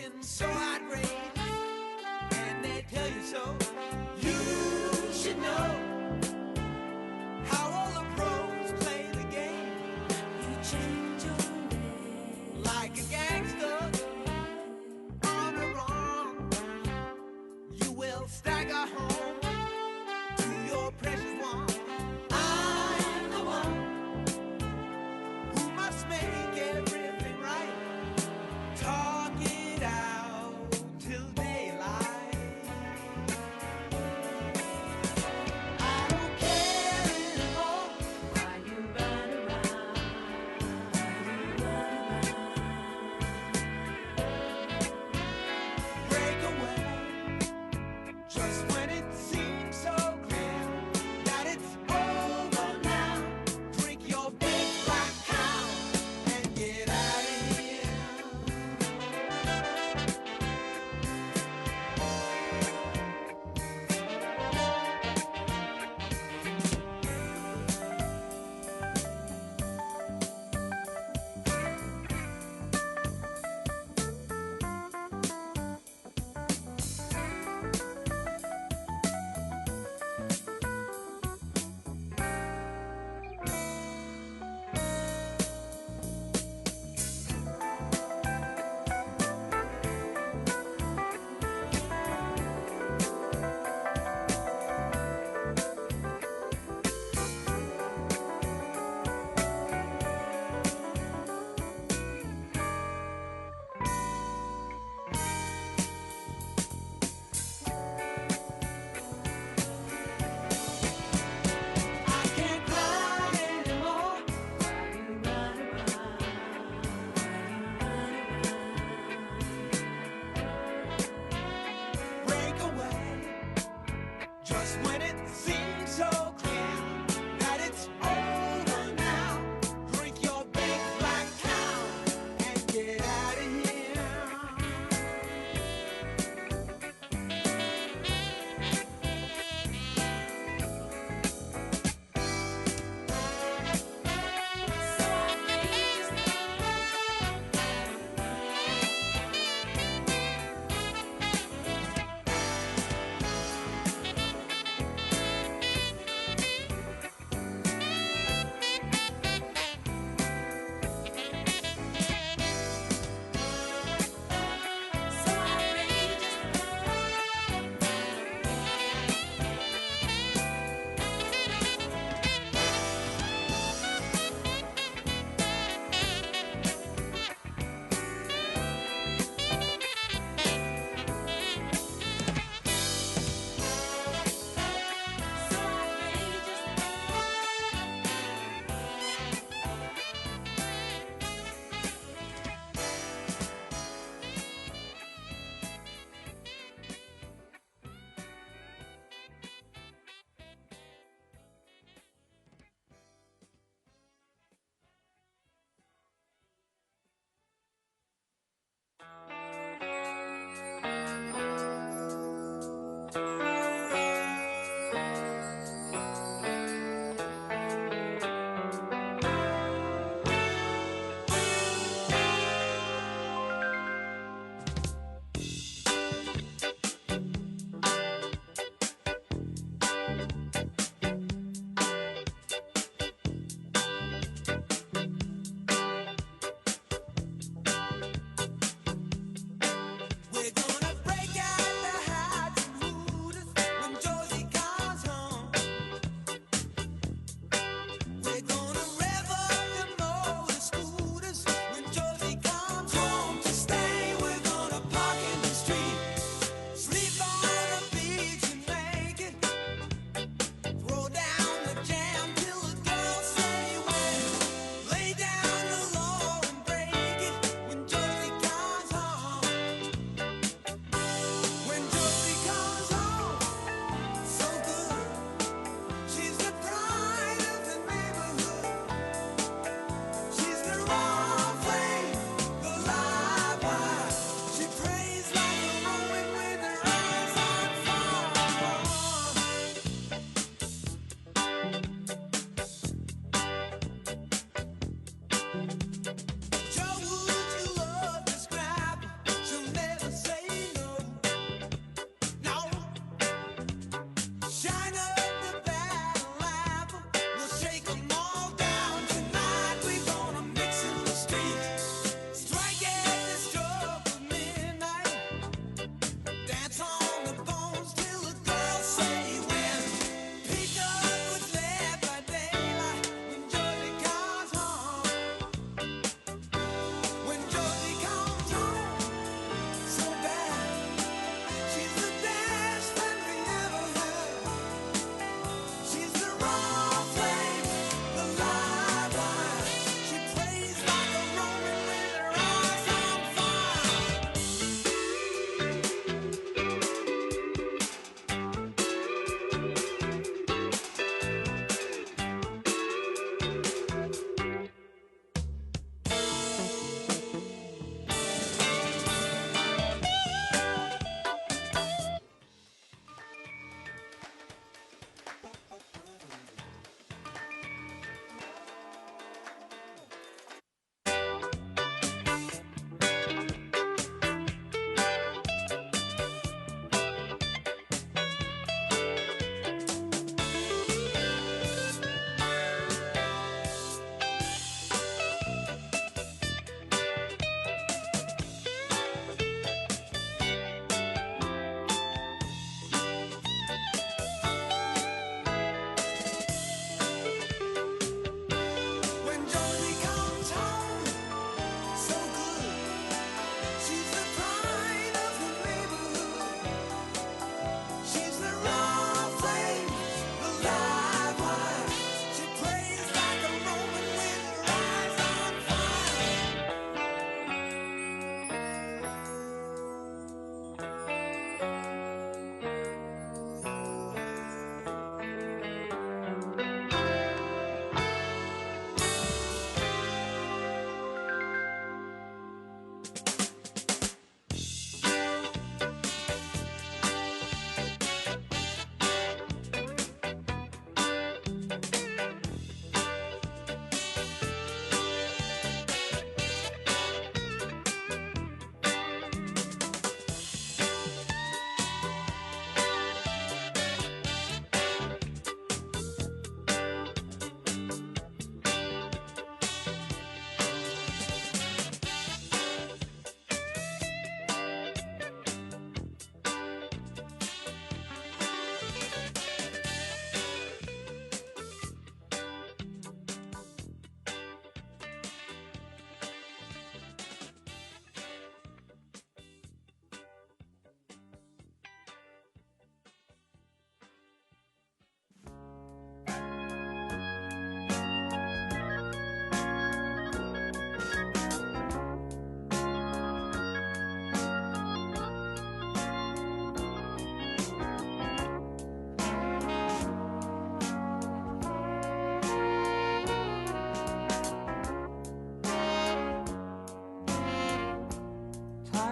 looking so outraged, and they tell you so. You should know how all the pros play the game. You change your name like a gangster on the run. You will stagger home to your precious one. I'm the one who must make everything right. Talk it out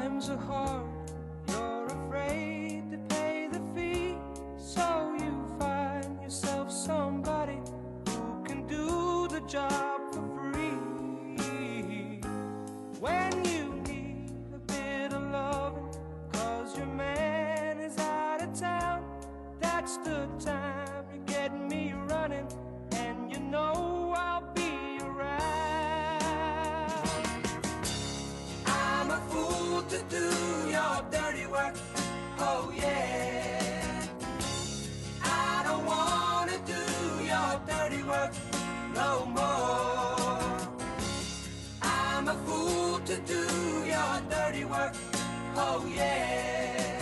Times are hard, you're afraid to pay the fee, so you find yourself somebody who can do the job for free. When you need a bit of loving, 'cause your man is out of town, that's the time you get me running, and you know I'll be around. I'm a fool to do your dirty work, oh yeah. I don't wanna do your dirty work no more. I'm a fool to do your dirty work, oh yeah.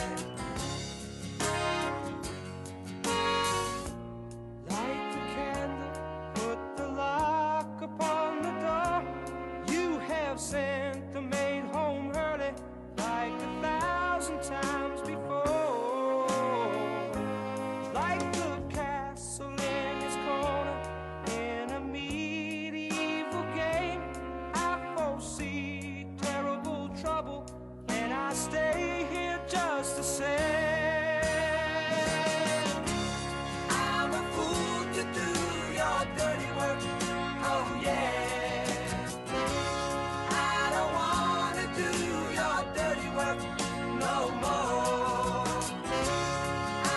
Light the candle, put the lock upon the door. You have sent the maid home early like 1,000 times before. Like the castle in his corner in a medieval game, I foresee terrible trouble, and I stay here just the same. I'm a fool to do your dirty work, oh yeah. I don't wanna do your dirty work no more.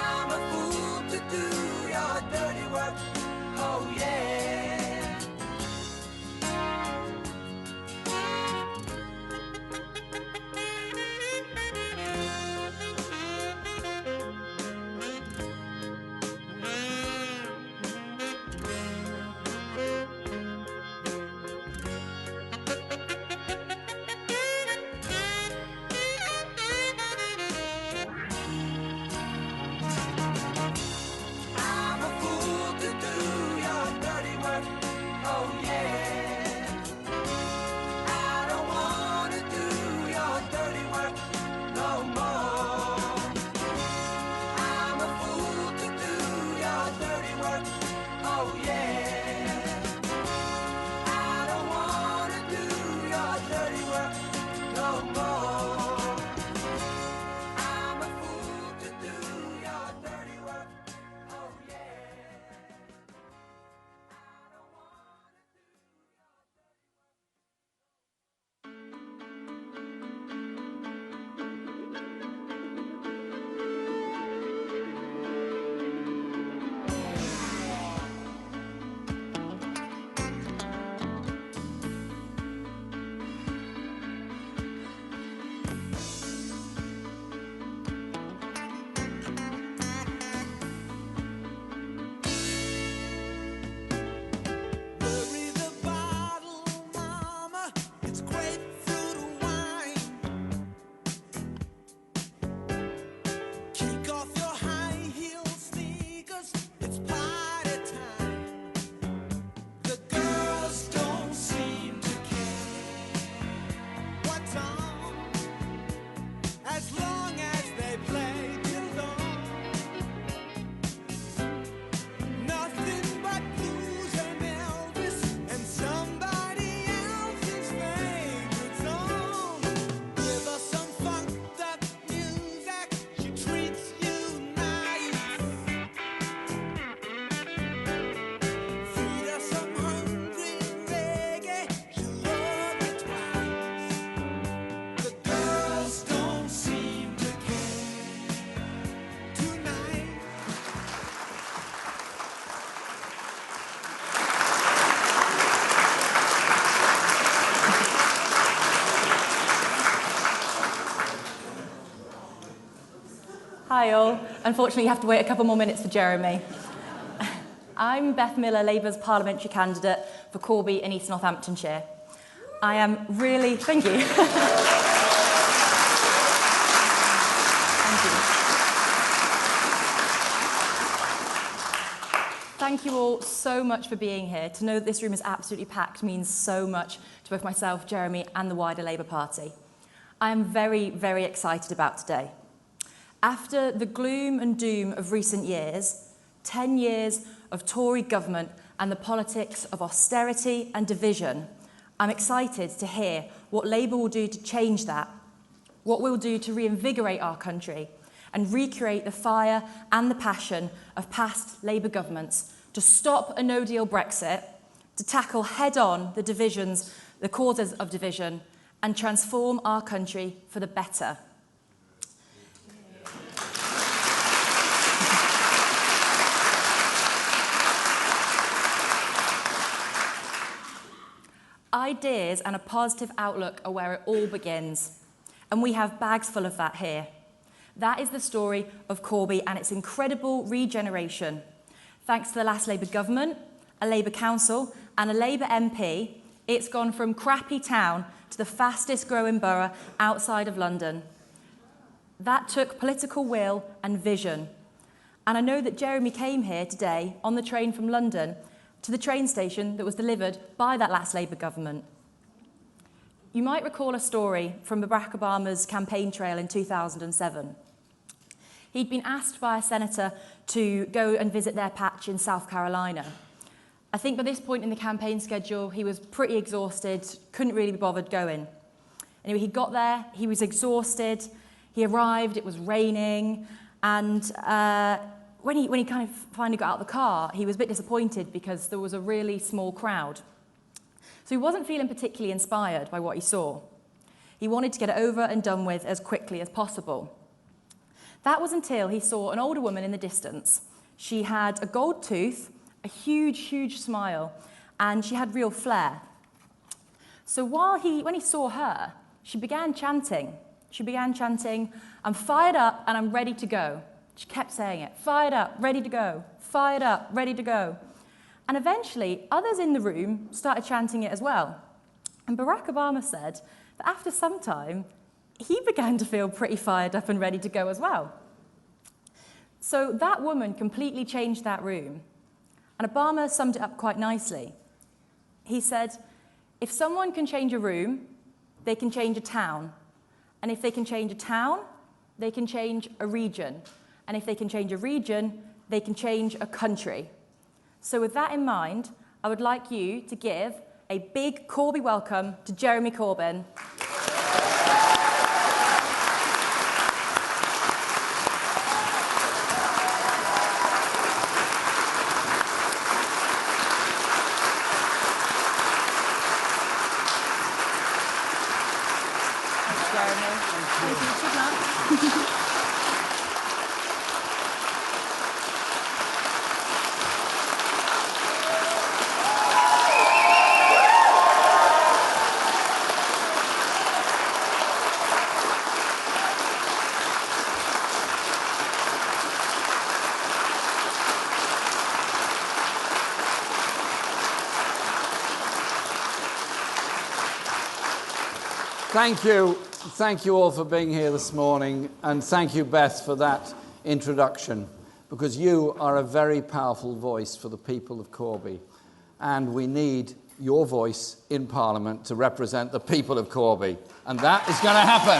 I'm a fool to do your dirty work, oh yeah. I'm a fool to do your dirty work, oh yeah. I don't wanna do your dirty work no more. I'm a fool to do your dirty work, oh yeah. I don't wanna do your dirty work no more. I'm a fool to do your dirty work, oh yeah. Bury the bottle, mama, it's grapefruit wine. Kick off your high heel sneakers, it's party time. The girls don't seem to care what's on, as long as they play along. Nothing but blues and Elvis and somebody else's favorite song. Give her some funked up music, she treats you nice. Feed her some hungry reggae, she'll love you twice. The girls don't seem to care tonight. Hi all. Unfortunately, you have to wait a couple more minutes for Jeremy. I'm Beth Miller, Labour's parliamentary candidate for Corby in East Northamptonshire. I am really... Thank you. Thank you. Thank you all so much for being here. To know that this room is absolutely packed means so much to both myself, Jeremy, and the wider Labour Party. I am very, very excited about today. After the gloom and doom of recent years, 10 years of Tory government and the politics of austerity and division, I'm excited to hear what Labour will do to change that what we'll do to reinvigorate our country and recreate the fire and the passion of past Labour governments to stop a no-deal Brexit, to tackle head-on the divisions, the causes of division, and transform our country for the better. Ideas and a positive outlook are where it all begins, and we have bags full of that here. That is the story of Corby and its incredible regeneration. Thanks to the last Labour government, a Labour council and a Labour MP, it's gone from crappy town to the fastest growing borough outside of London. That took political will and vision. And I know that Jeremy came here today on the train from London to the train station that was delivered by that last Labour government. You might recall a story from Barack Obama's campaign trail in 2007. He'd been asked by a senator to go and visit their patch in South Carolina. I think by this point in the campaign schedule, he was pretty exhausted, couldn't really be bothered going. Anyway, he got there, he was exhausted, he arrived, it was raining, and when he kind of finally got out of the car, he was a bit disappointed because there was a really small crowd. So he wasn't feeling particularly inspired by what he saw. He wanted to get it over and done with as quickly as possible. That was until he saw an older woman in the distance. She had a gold tooth, a huge, huge smile, and she had real flair. So when he saw her, she began chanting. "I'm fired up and I'm ready to go." She kept saying it, "Fired up, ready to go, fired up, ready to go." And eventually, others in the room started chanting it as well. And Barack Obama said that after some time, he began to feel pretty fired up and ready to go as well. So that woman completely changed that room. And Obama summed it up quite nicely. He said, if someone can change a room, they can change a town. And if they can change a town, they can change a region. And if they can change a region, they can change a country. So with that in mind, I would like you to give a big Corby welcome to Jeremy Corbyn. Thanks, Jeremy. Thank you. Good luck. Thank you. Thank you all for being here this morning, and thank you, Beth, for that introduction, because you are a very powerful voice for the people of Corby, and we need your voice in Parliament to represent the people of Corby, and that is going to happen.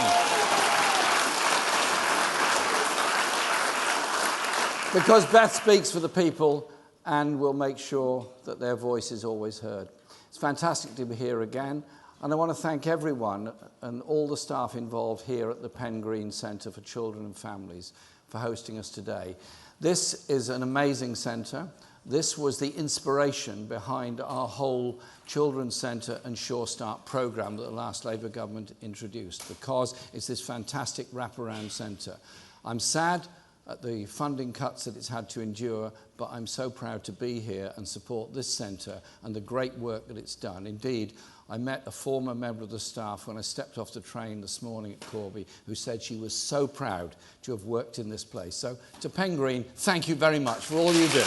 Because Beth speaks for the people and will make sure that their voice is always heard. It's fantastic to be here again. And I want to thank everyone and all the staff involved here at the Penn Green Centre for Children and Families for hosting us today. This is an amazing centre. This was the inspiration behind our whole Children's Centre and Sure Start programme that the last Labour government introduced, because it's this fantastic wraparound centre. I'm sad at the funding cuts that it's had to endure, but I'm so proud to be here and support this centre and the great work that it's done. Indeed, I met a former member of the staff when I stepped off the train this morning at Corby, who said she was so proud to have worked in this place. So to Penn Green, thank you very much for all you do.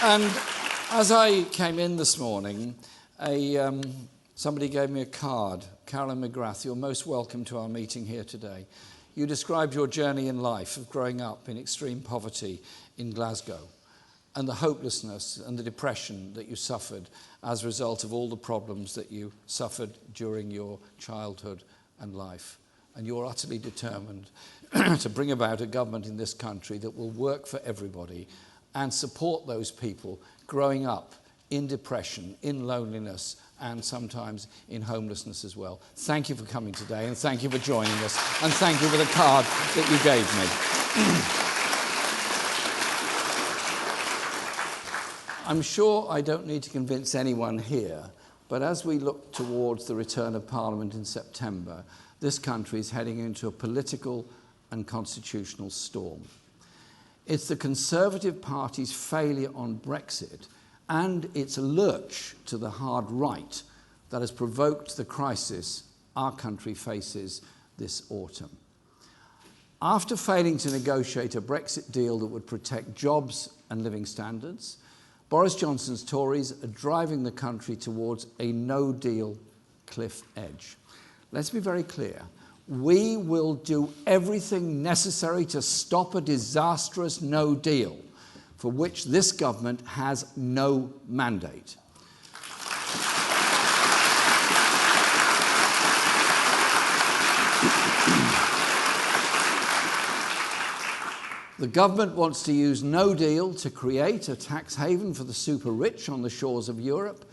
And as I came in this morning, somebody gave me a card. Carolyn McGrath, you're most welcome to our meeting here today. You described your journey in life of growing up in extreme poverty in Glasgow and the hopelessness and the depression that you suffered as a result of all the problems that you suffered during your childhood and life. And you're utterly determined to bring about a government in this country that will work for everybody and support those people growing up in depression, in loneliness, and sometimes in homelessness as well. Thank you for coming today, and thank you for joining us, and thank you for the card that you gave me. I'm sure I don't need to convince anyone here, but as we look towards the return of Parliament in September, this country is heading into a political and constitutional storm. It's the Conservative Party's failure on Brexit and its lurch to the hard right that has provoked the crisis our country faces this autumn. After failing to negotiate a Brexit deal that would protect jobs and living standards, Boris Johnson's Tories are driving the country towards a no-deal cliff edge. Let's be very clear. We will do everything necessary to stop a disastrous no deal for which this government has no mandate. The government wants to use no deal to create a tax haven for the super rich on the shores of Europe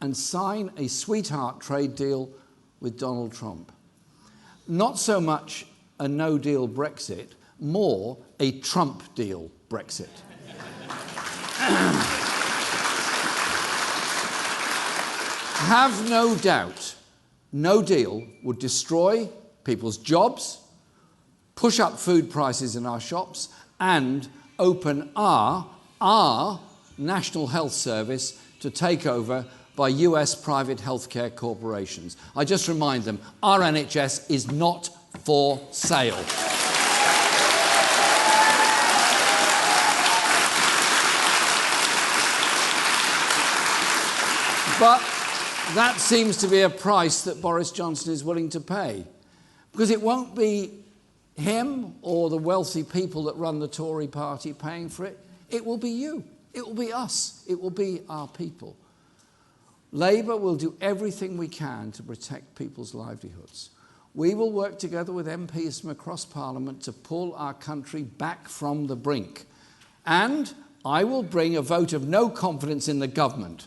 and sign a sweetheart trade deal with Donald Trump. Not so much a no-deal Brexit, more a Trump deal Brexit. Have no doubt, no deal would destroy people's jobs, push up food prices in our shops, and open our National Health Service to take over by US private healthcare corporations. I just remind them, our NHS is not for sale. But that seems to be a price that Boris Johnson is willing to pay, because it won't be him or the wealthy people that run the Tory party paying for it. It will be you. It will be us. It will be our people. Labour will do everything we can to protect people's livelihoods. We will work together with MPs from across Parliament to pull our country back from the brink. And I will bring a vote of no confidence in the government.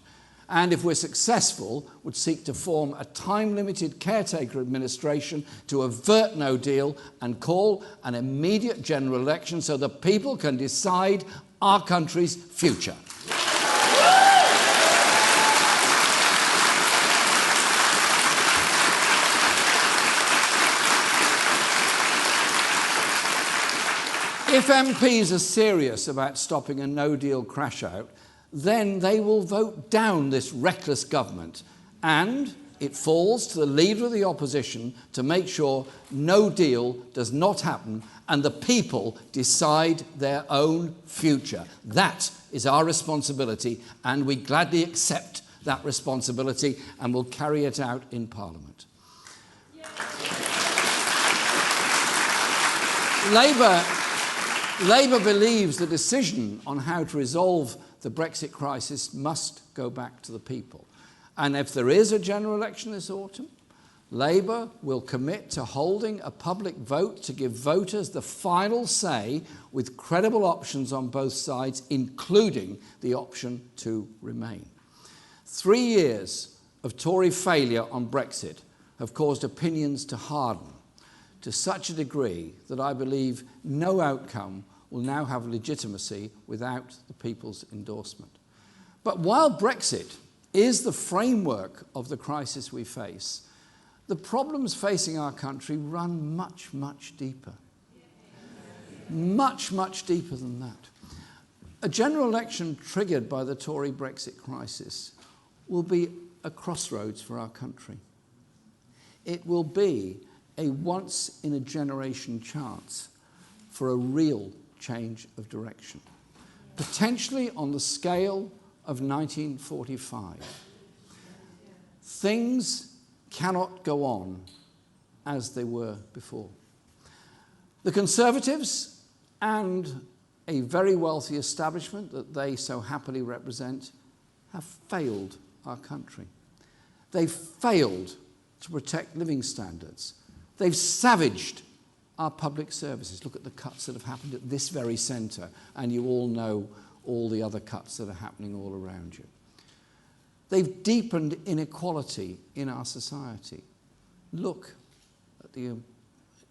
And if we're successful, would seek to form a time-limited caretaker administration to avert no deal and call an immediate general election so that people can decide our country's future. If MPs are serious about stopping a no-deal crash-out, then they will vote down this reckless government, and it falls to the leader of the opposition to make sure no deal does not happen and the people decide their own future. That is our responsibility, and we gladly accept that responsibility and will carry it out in Parliament. Labour believes the decision on how to resolve the Brexit crisis must go back to the people. And if there is a general election this autumn, Labour will commit to holding a public vote to give voters the final say with credible options on both sides, including the option to remain. 3 years of Tory failure on Brexit have caused opinions to harden to such a degree that I believe no outcome will now have legitimacy without the people's endorsement. But while Brexit is the framework of the crisis we face, the problems facing our country run much, much deeper. Much, much deeper than that. A general election triggered by the Tory Brexit crisis will be a crossroads for our country. It will be a once-in-a-generation chance for a real change of direction, potentially on the scale of 1945. Things cannot go on as they were before. The Conservatives and a very wealthy establishment that they so happily represent have failed our country. They've failed to protect living standards. They've savaged our public services. Look at the cuts that have happened at this very centre, and you all know all the other cuts that are happening all around you. They've deepened inequality in our society. Look at the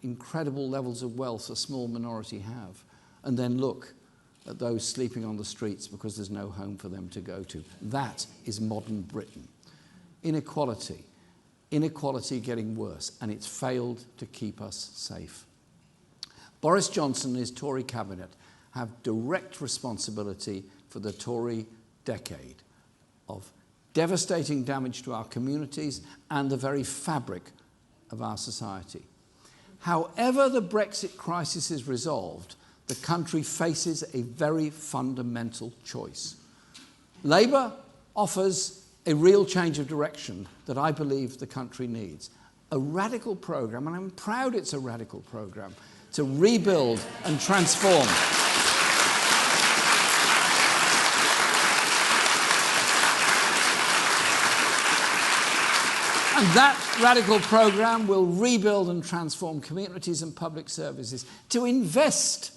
incredible levels of wealth a small minority have, and then look at those sleeping on the streets because there's no home for them to go to. That is modern Britain. Inequality getting worse, and it's failed to keep us safe. Boris Johnson and his Tory cabinet have direct responsibility for the Tory decade of devastating damage to our communities and the very fabric of our society. However the Brexit crisis is resolved, the country faces a very fundamental choice. Labour offers a real change of direction that I believe the country needs. A radical programme, and I'm proud it's a radical programme, to rebuild and transform. And that radical programme will rebuild and transform communities and public services, to invest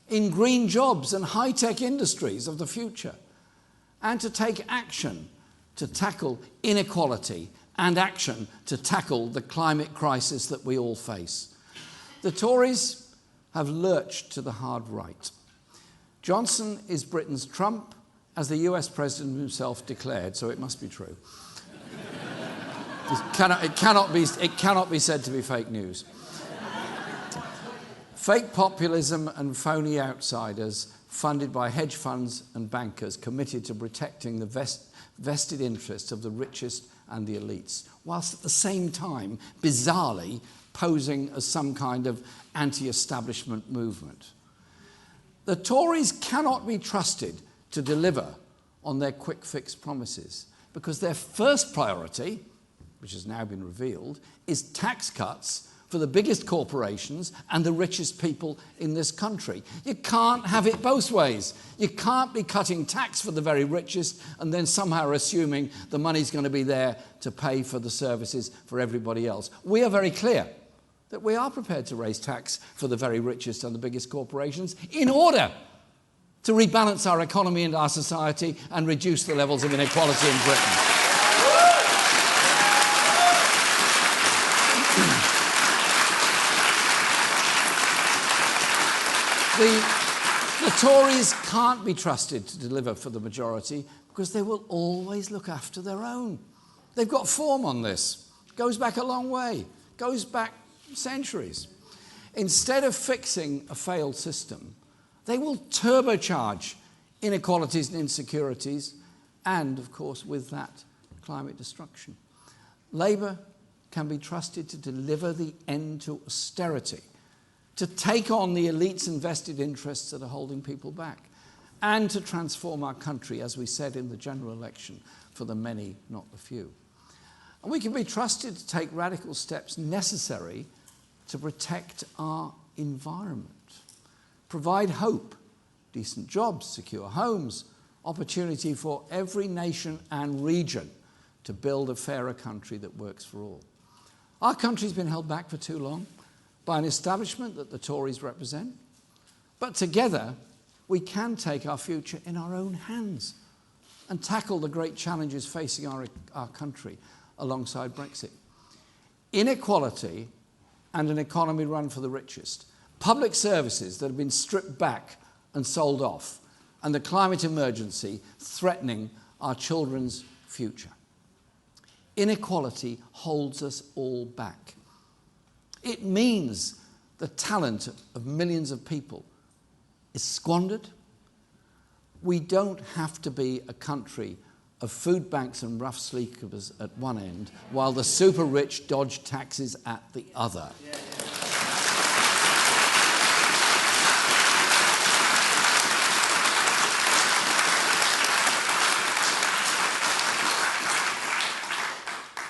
in green jobs and high-tech industries of the future, and to take action to tackle inequality and action to tackle the climate crisis that we all face. The Tories have lurched to the hard right. Johnson is Britain's Trump, as the US President himself declared, so it must be true. It cannot be said to be fake news. Fake populism and phony outsiders funded by hedge funds and bankers committed to protecting the vested interests of the richest and the elites, whilst at the same time, bizarrely, posing as some kind of anti-establishment movement. The Tories cannot be trusted to deliver on their quick fix promises, because their first priority, which has now been revealed, is tax cuts for the biggest corporations and the richest people in this country. You can't have it both ways. You can't be cutting tax for the very richest and then somehow assuming the money's going to be there to pay for the services for everybody else. We are very clear that we are prepared to raise tax for the very richest and the biggest corporations in order to rebalance our economy and our society and reduce the levels of inequality in Britain. The Tories can't be trusted to deliver for the majority because they will always look after their own. They've got form on this. Goes back a long way. Goes back centuries. Instead of fixing a failed system, they will turbocharge inequalities and insecurities and, of course, with that, climate destruction. Labour can be trusted to deliver the end to austerity, to take on the elites' and vested interests that are holding people back, and to transform our country, as we said in the general election, for the many, not the few. And we can be trusted to take radical steps necessary to protect our environment, provide hope, decent jobs, secure homes, opportunity for every nation and region to build a fairer country that works for all. Our country's been held back for too long by an establishment that the Tories represent. But together, we can take our future in our own hands and tackle the great challenges facing our country alongside Brexit. Inequality and an economy run for the richest, public services that have been stripped back and sold off, and the climate emergency threatening our children's future. Inequality holds us all back. It means the talent of millions of people is squandered. We don't have to be a country of food banks and rough sleepers at one end, while the super rich dodge taxes at the other.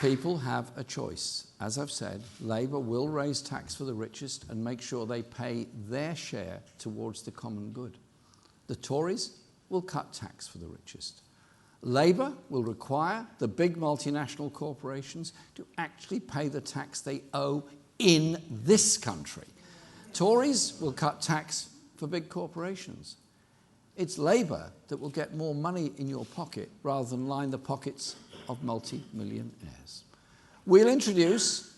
People have a choice. As I've said, Labour will raise tax for the richest and make sure they pay their share towards the common good. The Tories will cut tax for the richest. Labour will require the big multinational corporations to actually pay the tax they owe in this country. Tories will cut tax for big corporations. It's Labour that will get more money in your pocket rather than line the pockets of multi-millionaires. We'll introduce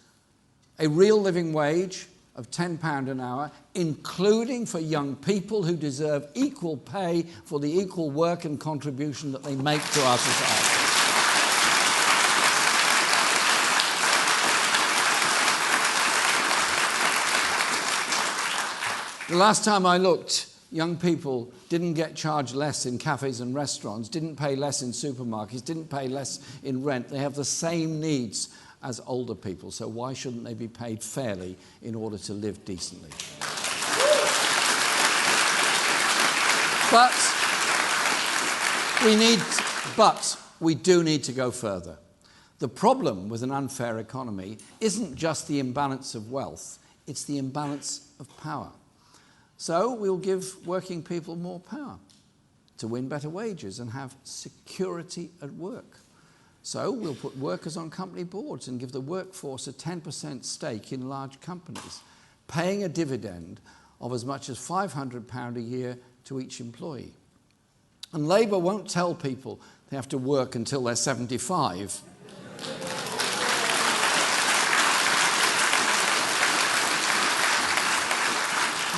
a real living wage of £10 an hour, including for young people who deserve equal pay for the equal work and contribution that they make to our society. The last time I looked, young people didn't get charged less in cafes and restaurants, didn't pay less in supermarkets, didn't pay less in rent. They have the same needs as older people, so why shouldn't they be paid fairly in order to live decently? But we do need to go further. The problem with an unfair economy isn't just the imbalance of wealth, it's the imbalance of power. So we'll give working people more power to win better wages and have security at work. So we'll put workers on company boards and give the workforce a 10% stake in large companies, paying a dividend of as much as £500 a year to each employee. And Labour won't tell people they have to work until they're 75.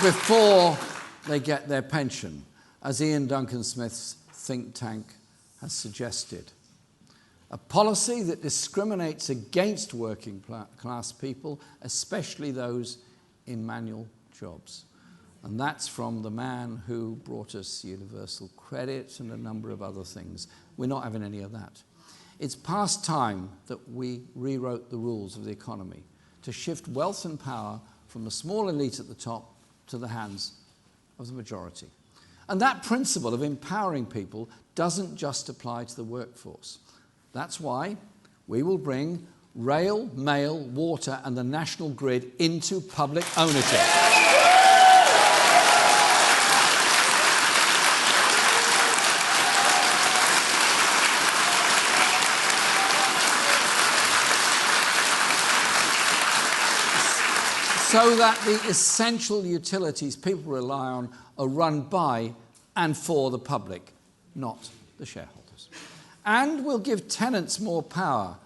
Before they get their pension, as Ian Duncan Smith's think tank has suggested. A policy that discriminates against working class people, especially those in manual jobs. And that's from the man who brought us universal credit and a number of other things. We're not having any of that. It's past time that we rewrote the rules of the economy to shift wealth and power from the small elite at the top to the hands of the majority. And that principle of empowering people doesn't just apply to the workforce. That's why we will bring rail, mail, water and the national grid into public ownership. So that the essential utilities people rely on are run by and for the public, not the shareholders. And we'll give tenants more power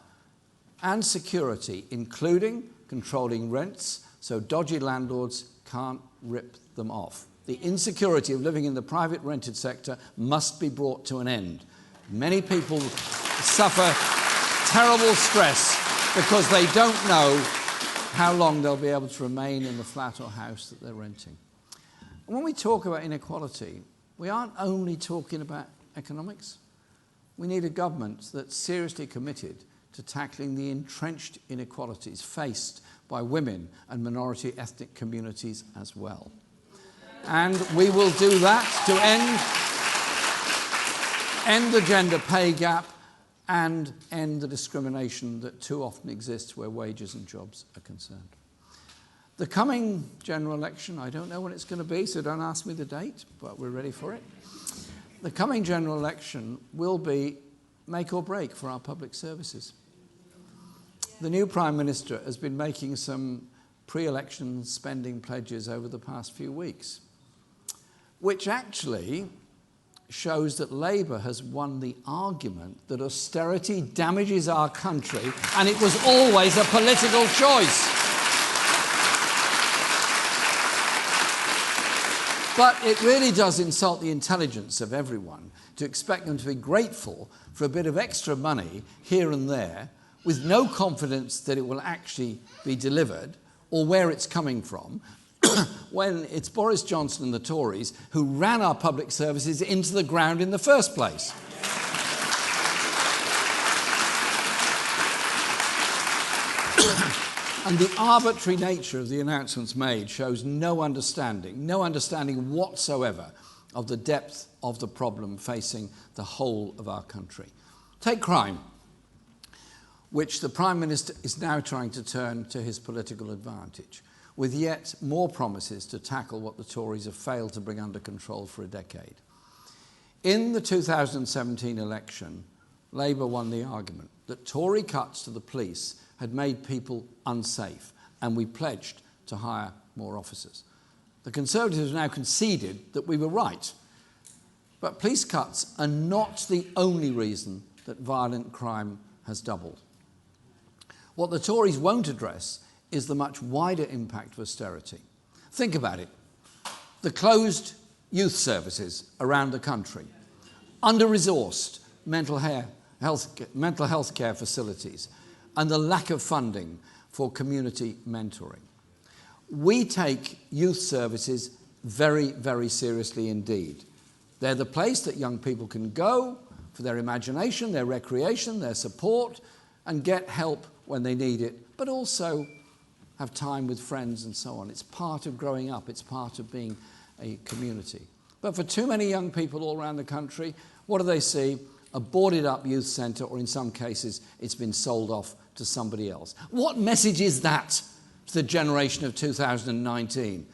and security, including controlling rents so dodgy landlords can't rip them off. The insecurity of living in the private rented sector must be brought to an end. Many people suffer terrible stress because they don't know how long they'll be able to remain in the flat or house that they're renting. And when we talk about inequality, we aren't only talking about economics. We need a government that's seriously committed to tackling the entrenched inequalities faced by women and minority ethnic communities as well. And we will do that to end the gender pay gap and end the discrimination that too often exists where wages and jobs are concerned. The coming general election, I don't know when it's going to be, so don't ask me the date, but we're ready for it. The coming general election will be make or break for our public services. The new Prime Minister has been making some pre-election spending pledges over the past few weeks, which actually shows that Labour has won the argument that austerity damages our country and it was always a political choice. But it really does insult the intelligence of everyone to expect them to be grateful for a bit of extra money here and there with no confidence that it will actually be delivered or where it's coming from, when it's Boris Johnson and the Tories who ran our public services into the ground in the first place. And the arbitrary nature of the announcements made shows no understanding whatsoever of the depth of the problem facing the whole of our country. Take crime, which the Prime Minister is now trying to turn to his political advantage, with yet more promises to tackle what the Tories have failed to bring under control for a decade. In the 2017 election, Labour won the argument that Tory cuts to the police had made people unsafe, and we pledged to hire more officers. The Conservatives have now conceded that we were right. But police cuts are not the only reason that violent crime has doubled. What the Tories won't address is the much wider impact of austerity. Think about it. The closed youth services around the country, under-resourced mental health care facilities, and the lack of funding for community mentoring. We take youth services very, very seriously indeed. They're the place that young people can go for their imagination, their recreation, their support, and get help when they need it, but also have time with friends and so on. It's part of growing up. It's part of being a community. But for too many young people all around the country, what do they see? A boarded up youth centre, or in some cases, it's been sold off to somebody else. What message is that to the generation of 2019?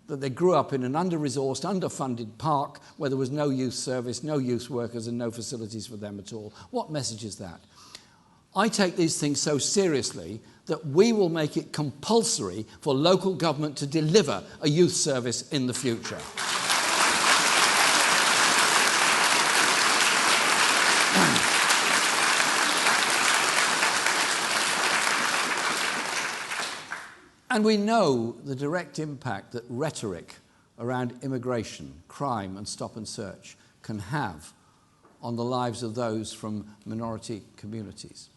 That they grew up in an under-resourced, underfunded park where there was no youth service, no youth workers and no facilities for them at all. What message is that? I take these things so seriously that we will make it compulsory for local government to deliver a youth service in the future. And we know the direct impact that rhetoric around immigration, crime and stop and search can have on the lives of those from minority communities.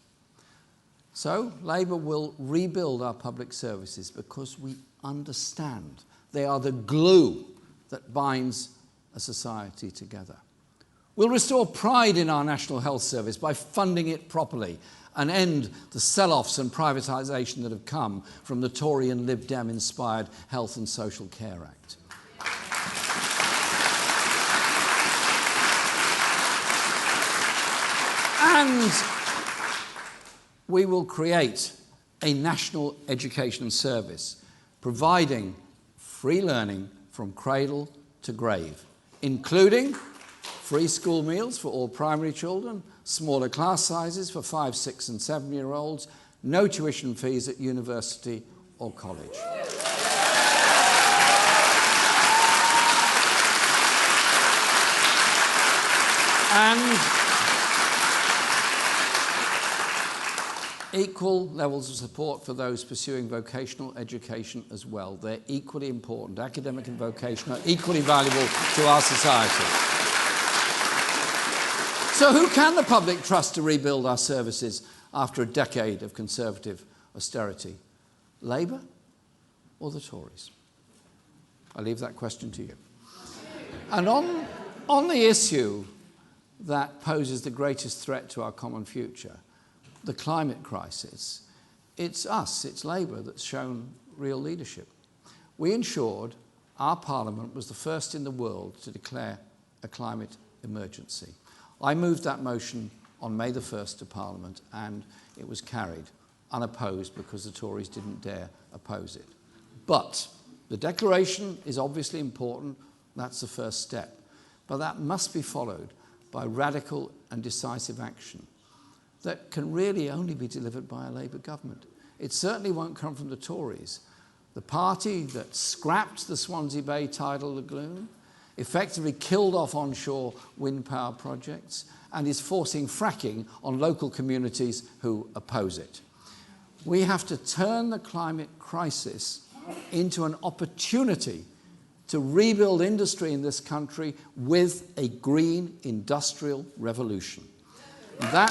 So Labour will rebuild our public services because we understand they are the glue that binds a society together. We'll restore pride in our National Health Service by funding it properly and end the sell-offs and privatisation that have come from the Tory and Lib Dem inspired Health and Social Care Act. And we will create a national education service providing free learning from cradle to grave, including free school meals for all primary children, smaller class sizes for 5-, 6- and 7-year-olds, no tuition fees at university or college. And equal levels of support for those pursuing vocational education as well. They're equally important. Academic and vocational are equally valuable to our society. So who can the public trust to rebuild our services after a decade of Conservative austerity? Labour or the Tories? I leave that question to you. And on the issue that poses the greatest threat to our common future, the climate crisis, it's us, it's Labour, that's shown real leadership. We ensured our Parliament was the first in the world to declare a climate emergency. I moved that motion on May the 1st to Parliament, and it was carried unopposed because the Tories didn't dare oppose it. But the declaration is obviously important. That's the first step. But that must be followed by radical and decisive action that can really only be delivered by a Labour government. It certainly won't come from the Tories, the party that scrapped the Swansea Bay tidal lagoon, effectively killed off onshore wind power projects, and is forcing fracking on local communities who oppose it. We have to turn the climate crisis into an opportunity to rebuild industry in this country with a green industrial revolution. That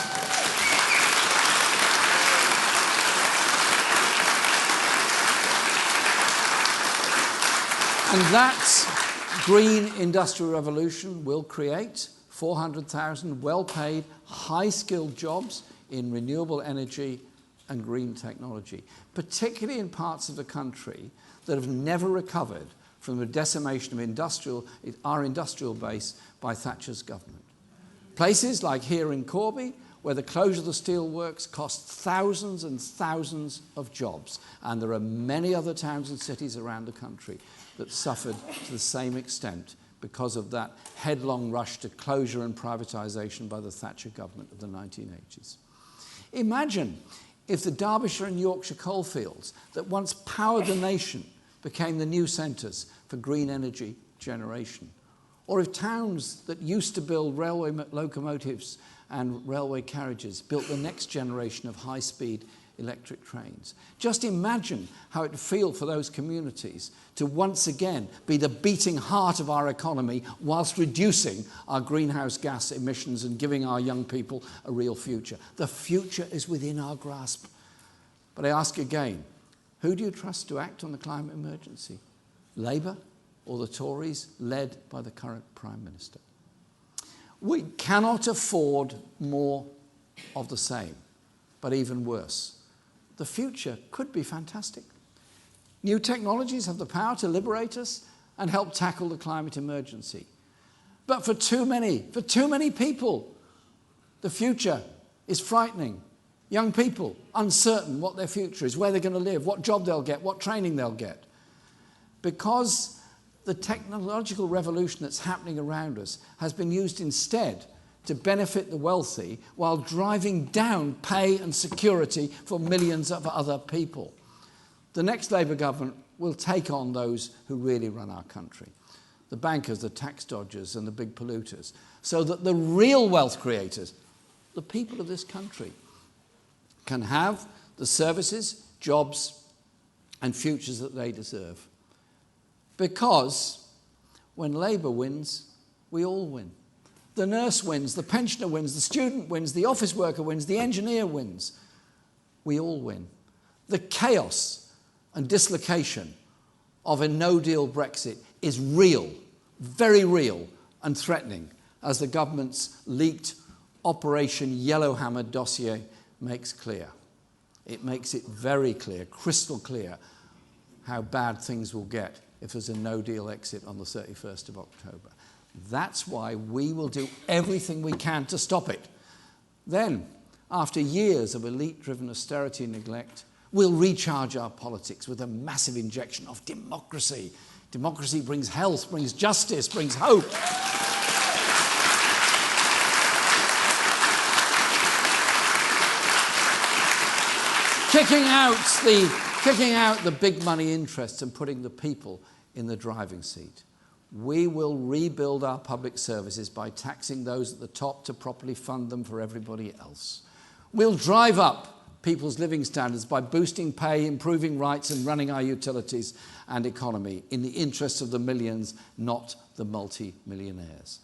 green industrial revolution will create 400,000 well-paid, high-skilled jobs in renewable energy and green technology, particularly in parts of the country that have never recovered from the decimation of our industrial base by Thatcher's government. Places like here in Corby, where the closure of the steelworks cost thousands and thousands of jobs, and there are many other towns and cities around the country that suffered to the same extent because of that headlong rush to closure and privatisation by the Thatcher government of the 1980s. Imagine if the Derbyshire and Yorkshire coalfields that once powered the nation became the new centres for green energy generation. Or if towns that used to build railway locomotives and railway carriages, built the next generation of high-speed electric trains. Just imagine how it would feel for those communities to once again be the beating heart of our economy whilst reducing our greenhouse gas emissions and giving our young people a real future. The future is within our grasp. But I ask again, who do you trust to act on the climate emergency? Labour or the Tories, led by the current Prime Minister? We cannot afford more of the same, but even worse. The future could be fantastic. New technologies have the power to liberate us and help tackle the climate emergency. But for too many people, the future is frightening. Young people, uncertain what their future is, where they're going to live, what job they'll get, what training they'll get. Because the technological revolution that's happening around us has been used instead to benefit the wealthy while driving down pay and security for millions of other people. The next Labour government will take on those who really run our country, the bankers, the tax dodgers and the big polluters, so that the real wealth creators, the people of this country, can have the services, jobs and futures that they deserve. Because when Labour wins, we all win. The nurse wins, the pensioner wins, the student wins, the office worker wins, the engineer wins. We all win. The chaos and dislocation of a no-deal Brexit is real, very real and threatening, as the government's leaked Operation Yellowhammer dossier makes clear. It makes it very clear, crystal clear, how bad things will get if there's a no-deal exit on the 31st of October. That's why we will do everything we can to stop it. Then, after years of elite-driven austerity and neglect, we'll recharge our politics with a massive injection of democracy. Democracy brings health, brings justice, brings hope. Kicking out the big money interests and putting the people in the driving seat. We will rebuild our public services by taxing those at the top to properly fund them for everybody else. We'll drive up people's living standards by boosting pay, improving rights and running our utilities and economy in the interests of the millions, not the multi-millionaires.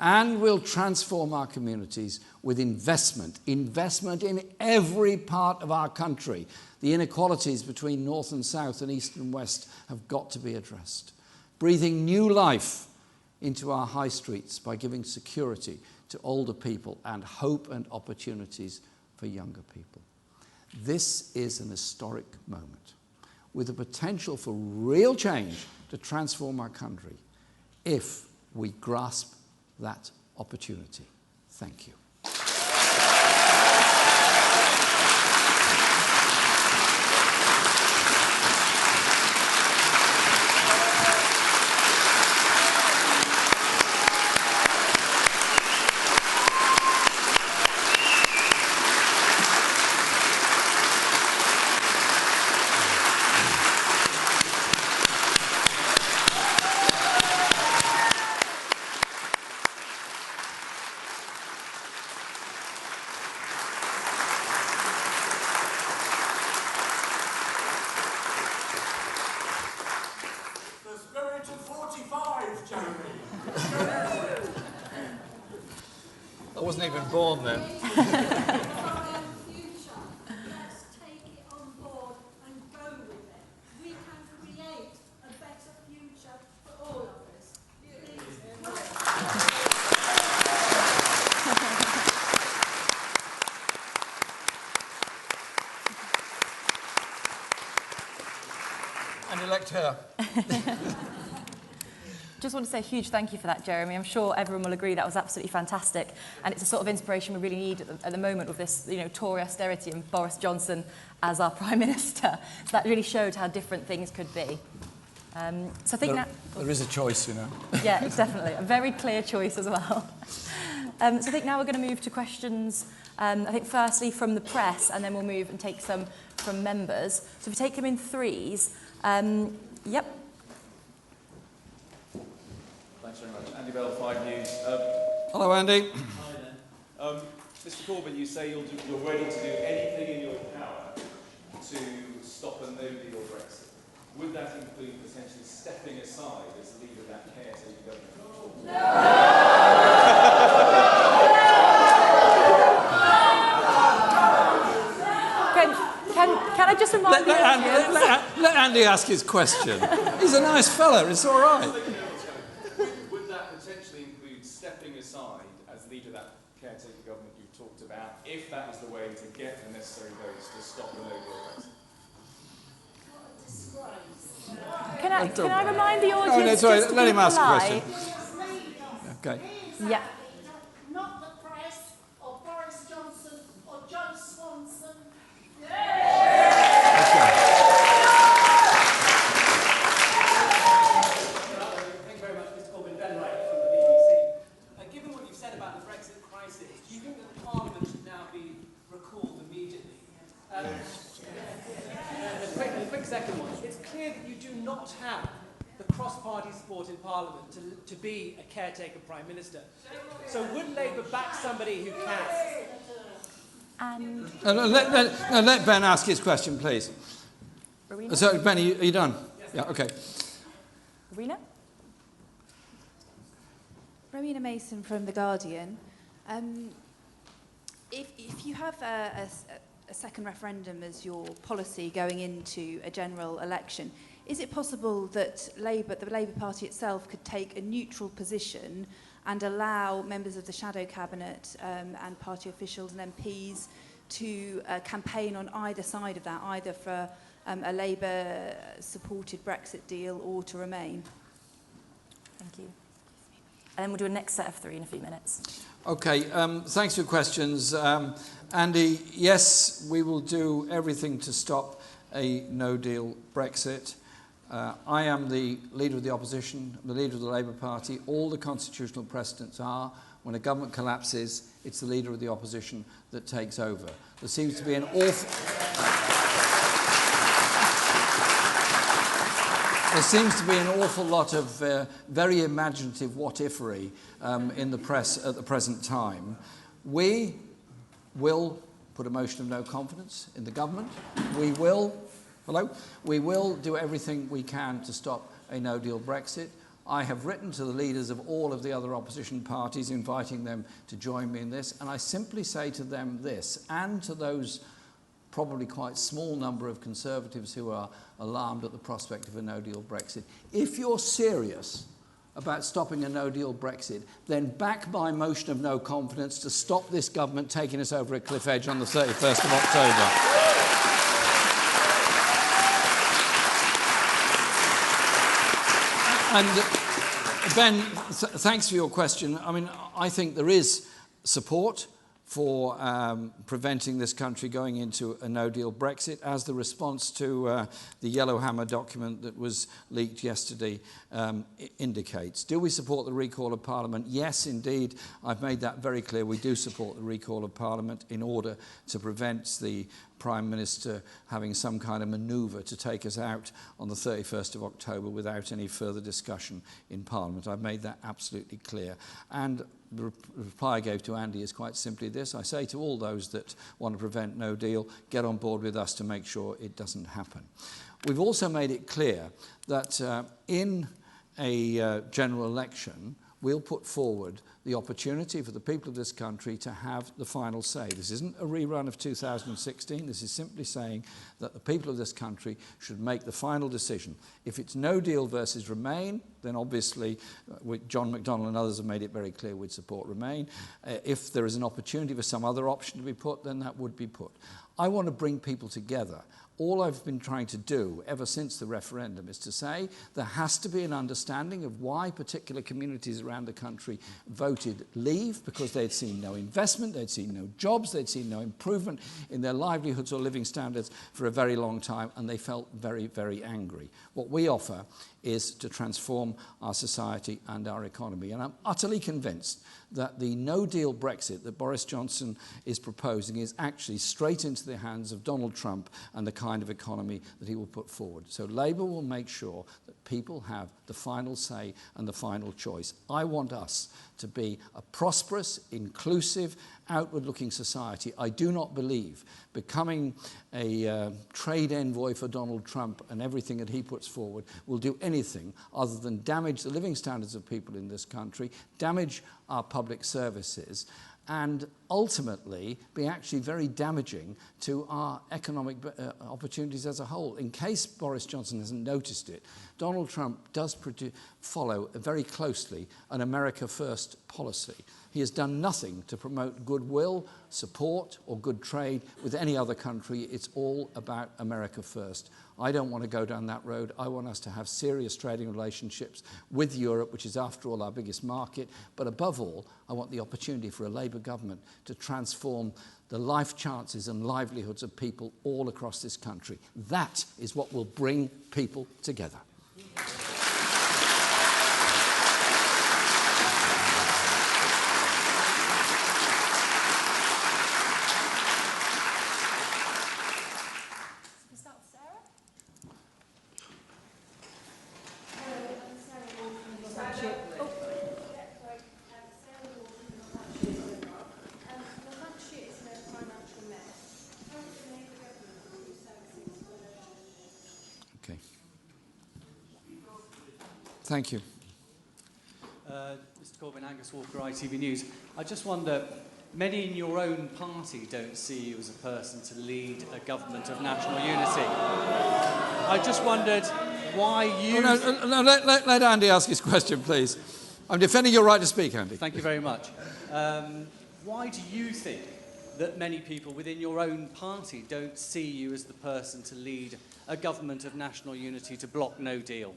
And we'll transform our communities with investment in every part of our country. The inequalities between north and south and east and west have got to be addressed. Breathing new life into our high streets by giving security to older people and hope and opportunities for younger people. This is an historic moment with the potential for real change to transform our country if we grasp that opportunity. Thank you. I wasn't even born then. And elect her. Just want to say a huge thank you for that, Jeremy. I'm sure everyone will agree that was absolutely fantastic, and it's a sort of inspiration we really need at the moment with this, Tory austerity and Boris Johnson as our Prime Minister. So that really showed how different things could be. So I think there is a choice, Yeah, it's definitely a very clear choice as well. So I think now we're going to move to questions. I think firstly from the press, and then we'll move and take some from members. So if we take them in threes, yep. Thanks very much. Andy Bell, 5 News. Hello, Andy. Hi then. Mr Corbyn, you say you're ready to do anything in your power to stop a no-deal Brexit. Would that include potentially stepping aside as leader of that caretaker government? No! Can I just remind you? Let Andy ask his question. He's a nice fella, it's all right. Would that potentially include stepping aside as leader of that caretaker government you've talked about, if that was the way to get the necessary votes to stop the no-deal Brexit? Can I remind the audience? No, sorry, just to let be him ask a polite? question. Okay. Yeah. Not the press or Boris Johnson or Joe Swanson. Thank you very much, Mr Corbyn. Ben Wright from the BBC. Given what you've said about the Brexit crisis, do you think that Parliament should now be recalled immediately? A quick second one. It's clear that you do not have the cross-party support in Parliament to be a caretaker Prime Minister. So would Labour back somebody who can? Let Ben ask his question, please. So, Ben, are you done? Yeah, okay. Rowena? Rowena Mason from The Guardian. If you have a second referendum as your policy going into a general election, is it possible that the Labour Party itself could take a neutral position and allow members of the shadow cabinet and party officials and MPs to campaign on either side of that, either for a Labour-supported Brexit deal or to remain? Thank you. And then we'll do a next set of three in a few minutes. Okay, thanks for your questions. Andy, yes, we will do everything to stop a no-deal Brexit. I am the leader of the opposition, the leader of the Labour Party. All the constitutional precedents are when a government collapses, it's the leader of the opposition that takes over. There seems to be an awful lot of very imaginative what-ifery in the press at the present time. We will put a motion of no confidence in the government. We will do everything we can to stop a no-deal Brexit. I have written to the leaders of all of the other opposition parties, inviting them to join me in this, and I simply say to them this, and to those probably quite small number of Conservatives who are alarmed at the prospect of a no-deal Brexit. If you're serious about stopping a no-deal Brexit, then back my motion of no confidence to stop this government taking us over a cliff edge on the 31st of October. And Ben, thanks for your question. I mean, I think there is support for preventing this country going into a no-deal Brexit, as the response to the Yellowhammer document that was leaked yesterday indicates. Do we support the recall of Parliament? Yes, indeed. I've made that very clear. We do support the recall of Parliament in order to prevent the Prime Minister having some kind of manoeuvre to take us out on the 31st of October without any further discussion in Parliament. I've made that absolutely clear. And the reply I gave to Andy is quite simply this. I say to all those that want to prevent no deal, get on board with us to make sure it doesn't happen. We've also made it clear that in a general election, we'll put forward the opportunity for the people of this country to have the final say. This isn't a rerun of 2016. This is simply saying that the people of this country should make the final decision. If it's no deal versus Remain, then obviously John McDonnell and others have made it very clear we'd support Remain. If there is an opportunity for some other option to be put, then that would be put. I want to bring people together. All I've been trying to do ever since the referendum is to say there has to be an understanding of why particular communities around the country voted leave, because they'd seen no investment, they'd seen no jobs, they'd seen no improvement in their livelihoods or living standards for a very long time, and they felt very, very angry. What we offer is to transform our society and our economy. And I'm utterly convinced that the no-deal Brexit that Boris Johnson is proposing is actually straight into the hands of Donald Trump and the kind of economy that he will put forward. So Labour will make sure that people have the final say and the final choice. I want us to be a prosperous, inclusive outward-looking society. I do not believe becoming a trade envoy for Donald Trump and everything that he puts forward will do anything other than damage the living standards of people in this country, damage our public services, and ultimately be actually very damaging to our economic opportunities as a whole. In case Boris Johnson hasn't noticed it, Donald Trump does follow very closely an America First policy. He has done nothing to promote goodwill, support, or good trade with any other country. It's all about America First. I don't want to go down that road. I want us to have serious trading relationships with Europe, which is, after all, our biggest market. But above all, I want the opportunity for a Labour government to transform the life chances and livelihoods of people all across this country. That is what will bring people together. Thank you. Mr. Corbyn, Angus Walker, ITV News. I just wonder, many in your own party don't see you as a person to lead a government of national unity. I just wondered why you... Let Andy ask his question, please. I'm defending your right to speak, Andy. Thank you very much. Why do you think that many people within your own party don't see you as the person to lead a government of national unity to block no deal?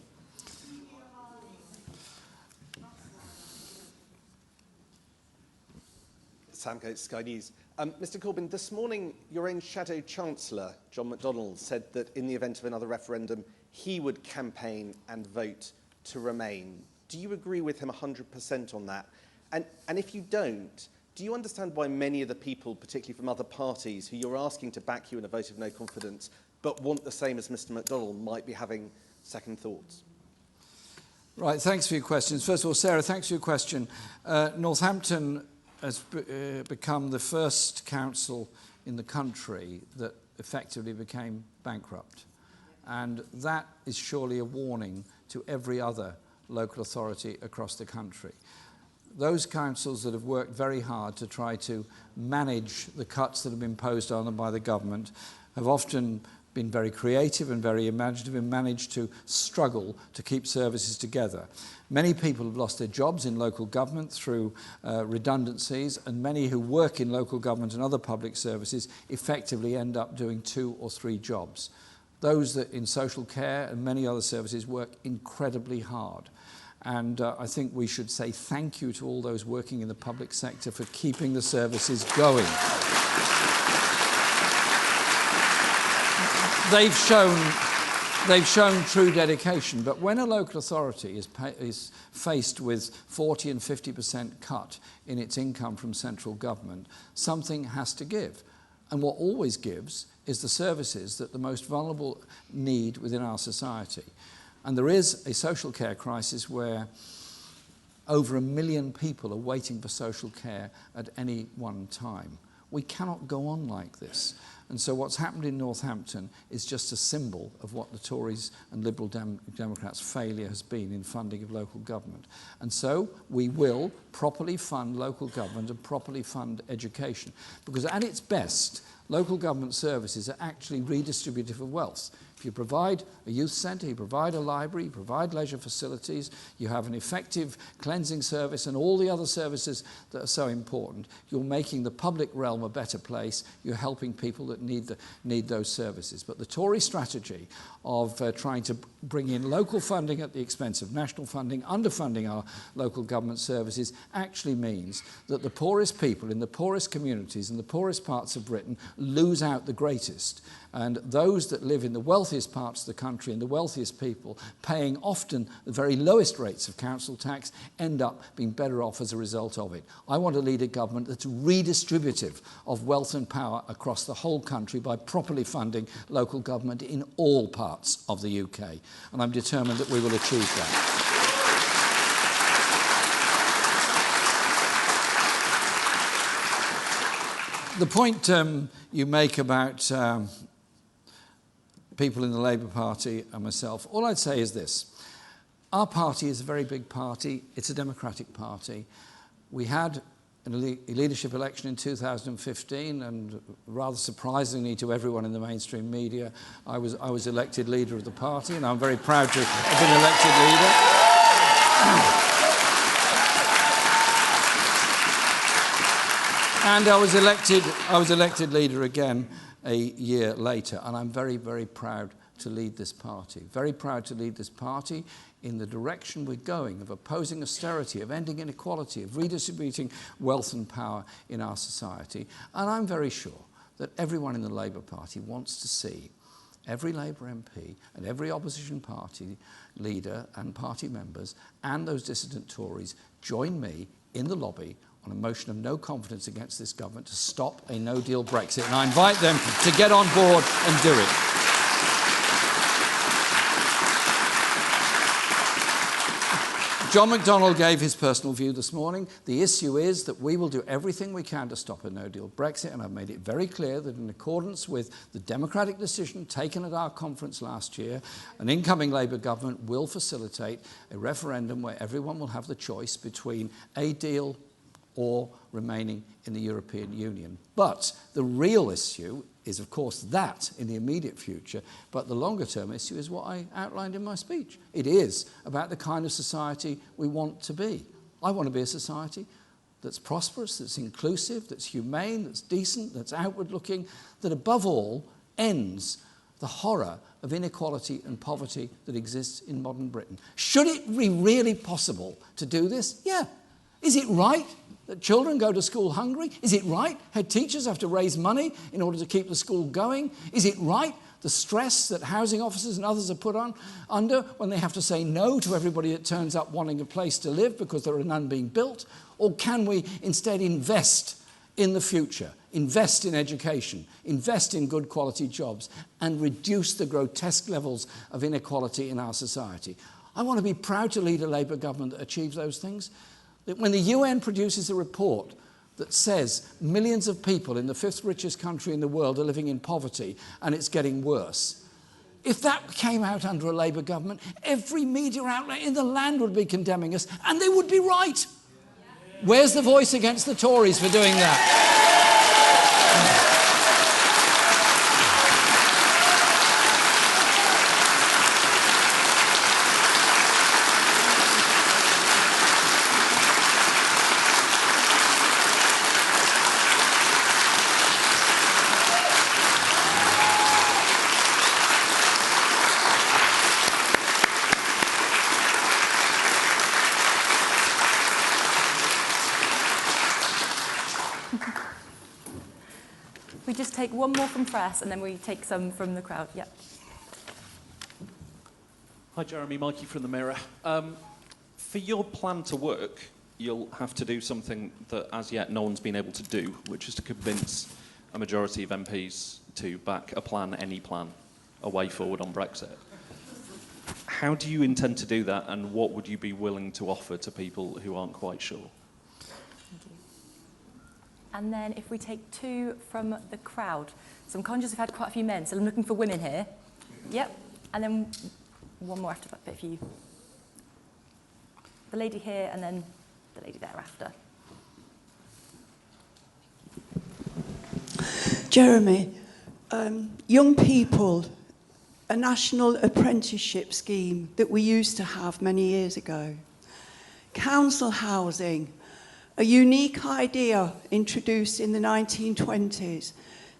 Sam Coates, Sky News. Mr. Corbyn, this morning your own shadow chancellor, John McDonnell, said that in the event of another referendum, he would campaign and vote to remain. Do you agree with him 100% on that? And if you don't, do you understand why many of the people, particularly from other parties, who you're asking to back you in a vote of no confidence, but want the same as Mr. McDonnell, might be having second thoughts? Right, thanks for your questions. First of all, Sarah, thanks for your question. Northampton has become the first council in the country that effectively became bankrupt. And that is surely a warning to every other local authority across the country. Those councils that have worked very hard to try to manage the cuts that have been imposed on them by the government have often been very creative and very imaginative and managed to struggle to keep services together. Many people have lost their jobs in local government through redundancies, and many who work in local government and other public services effectively end up doing 2 or 3 jobs. Those that in social care and many other services work incredibly hard. And I think we should say thank you to all those working in the public sector for keeping the services going. They've shown true dedication, but when a local authority is faced with 40 and 50% cut in its income from central government, something has to give. And what always gives is the services that the most vulnerable need within our society. And there is a social care crisis where over 1 million people are waiting for social care at any one time. We cannot go on like this. And so what's happened in Northampton is just a symbol of what the Tories and Liberal Democrats' failure has been in funding of local government. And so we will properly fund local government and properly fund education. Because at its best, local government services are actually redistributive of wealth. If you provide a youth centre, you provide a library, you provide leisure facilities, you have an effective cleansing service and all the other services that are so important, you're making the public realm a better place, you're helping people that need those services. But the Tory strategy of trying to bring in local funding at the expense of national funding, underfunding our local government services, actually means that the poorest people in the poorest communities and the poorest parts of Britain lose out the greatest. And those that live in the wealthiest parts of the country and the wealthiest people, paying often the very lowest rates of council tax, end up being better off as a result of it. I want to lead a government that's redistributive of wealth and power across the whole country by properly funding local government in all parts of the UK. And I'm determined that we will achieve that. the point you make about people in the Labour Party and myself, all I'd say is this. Our party is a very big party. It's a democratic party. We had a leadership election in 2015, and rather surprisingly to everyone in the mainstream media, I was elected leader of the party, and I'm very proud to have been elected leader. And I was elected leader again a year later, and I'm very, very proud to lead this party. Very proud to lead this party in the direction we're going, of opposing austerity, of ending inequality, of redistributing wealth and power in our society. And I'm very sure that everyone in the Labour Party wants to see every Labour MP and every opposition party leader and party members and those dissident Tories join me in the lobby on a motion of no confidence against this government to stop a no-deal Brexit. And I invite them to get on board and do it. John McDonnell gave his personal view this morning. The issue is that we will do everything we can to stop a no-deal Brexit, and I've made it very clear that in accordance with the democratic decision taken at our conference last year, an incoming Labour government will facilitate a referendum where everyone will have the choice between a deal or remaining in the European Union. But the real issue is, of course, that in the immediate future, but the longer-term issue is what I outlined in my speech. It is about the kind of society we want to be. I want to be a society that's prosperous, that's inclusive, that's humane, that's decent, that's outward-looking, that above all ends the horror of inequality and poverty that exists in modern Britain. Should it be really possible to do this? Yeah. Is it right that children go to school hungry? Is it right head teachers have to raise money in order to keep the school going? Is it right the stress that housing officers and others are put under when they have to say no to everybody that turns up wanting a place to live because there are none being built? Or can we instead invest in the future, invest in education, invest in good quality jobs, and reduce the grotesque levels of inequality in our society? I want to be proud to lead a Labour government that achieves those things. That when the UN produces a report that says millions of people in the fifth richest country in the world are living in poverty and it's getting worse, if that came out under a Labour government, every media outlet in the land would be condemning us, and they would be right. Where's the voice against the Tories for doing that? We just take one more from press and then we take some from the crowd. Yep. Hi, Jeremy. Mikey from the Mirror. For your plan to work, you'll have to do something that as yet no one's been able to do, which is to convince a majority of MPs to back a plan, any plan, a way forward on Brexit. How do you intend to do that, and what would you be willing to offer to people who aren't quite sure? And then if we take two from the crowd. So I'm conscious we've had quite a few men, so I'm looking for women here. Yep. And then one more after that, but if you... The lady here and then the lady thereafter. Jeremy, young people, a national apprenticeship scheme that we used to have many years ago. Council housing, a unique idea introduced in the 1920s.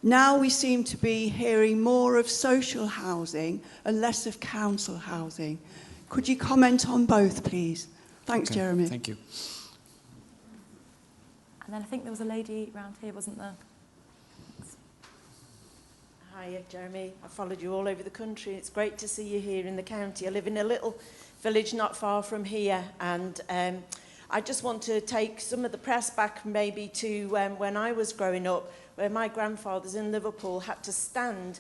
Now we seem to be hearing more of social housing and less of council housing. Could you comment on both, please? Thanks, okay. Jeremy. Thank you. And then I think there was a lady around here, wasn't there? Hi, Jeremy. I followed you all over the country. It's great to see you here in the county. I live in a little village not far from here, and I just want to take some of the press back maybe to when I was growing up, where my grandfathers in Liverpool had to stand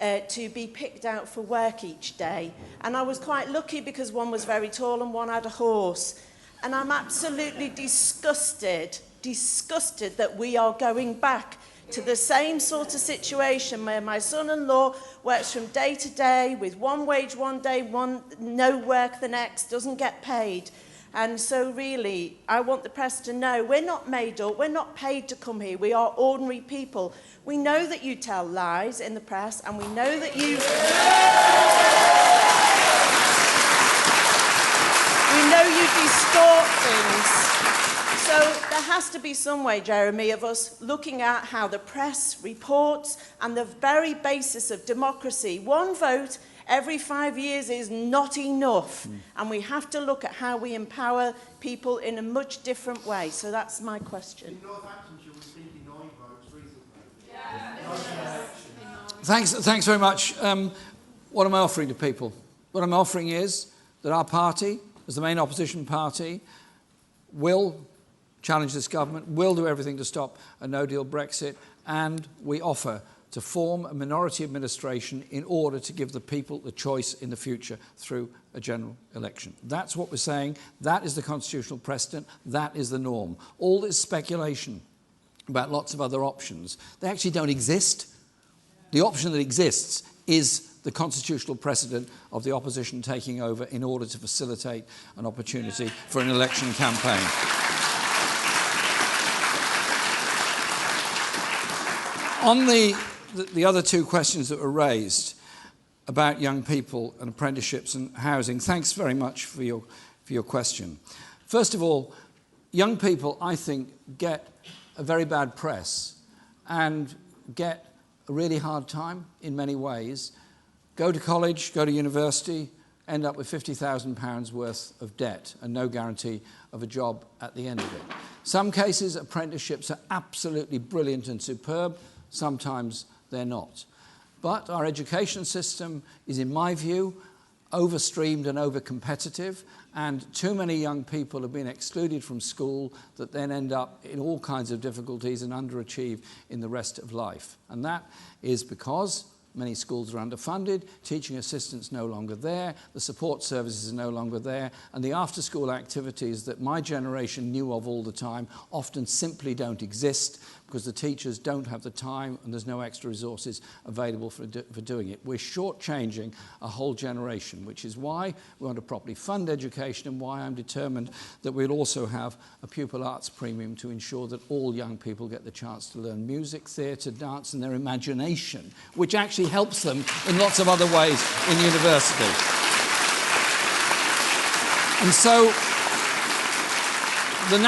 to be picked out for work each day. And I was quite lucky because one was very tall and one had a horse. And I'm absolutely disgusted that we are going back to the same sort of situation where my son-in-law works from day to day with one wage one day, no work the next, doesn't get paid. And so really, I want the press to know we're not made up, we're not paid to come here, we are ordinary people. We know that you tell lies in the press, and we know that you... we know you distort things. So there has to be some way, Jeremy, of us looking at how the press reports and the very basis of democracy. One vote every 5 years is not enough. And we have to look at how we empower people in a much different way. So that's my question. In Northamptonshire, we're thinking 9 votes recently. Thanks very much. What am I offering to people? What I'm offering is that our party, as the main opposition party, will challenge this government, will do everything to stop a no-deal Brexit, and we offer to form a minority administration in order to give the people the choice in the future through a general election. That's what we're saying. That is the constitutional precedent. That is the norm. All this speculation about lots of other options, they actually don't exist. The option that exists is the constitutional precedent of the opposition taking over in order to facilitate an opportunity for an election campaign. On the other two questions that were raised about young people and apprenticeships and housing, thanks very much for your question. First of all, young people, I think, get a very bad press and get a really hard time in many ways. Go to college, go to university, end up with £50,000 worth of debt and no guarantee of a job at the end of it. Some cases, apprenticeships are absolutely brilliant and superb. Sometimes they're not. But our education system is, in my view, overstreamed and over-competitive, and too many young people have been excluded from school that then end up in all kinds of difficulties and underachieve in the rest of life. And that is because many schools are underfunded, teaching assistants no longer there, the support services are no longer there, and the after-school activities that my generation knew of all the time often simply don't exist because the teachers don't have the time and there's no extra resources available for doing it. We're shortchanging a whole generation, which is why we want to properly fund education and why I'm determined that we'll also have a pupil arts premium to ensure that all young people get the chance to learn music, theatre, dance and their imagination, which actually helps them in lots of other ways in university. And so the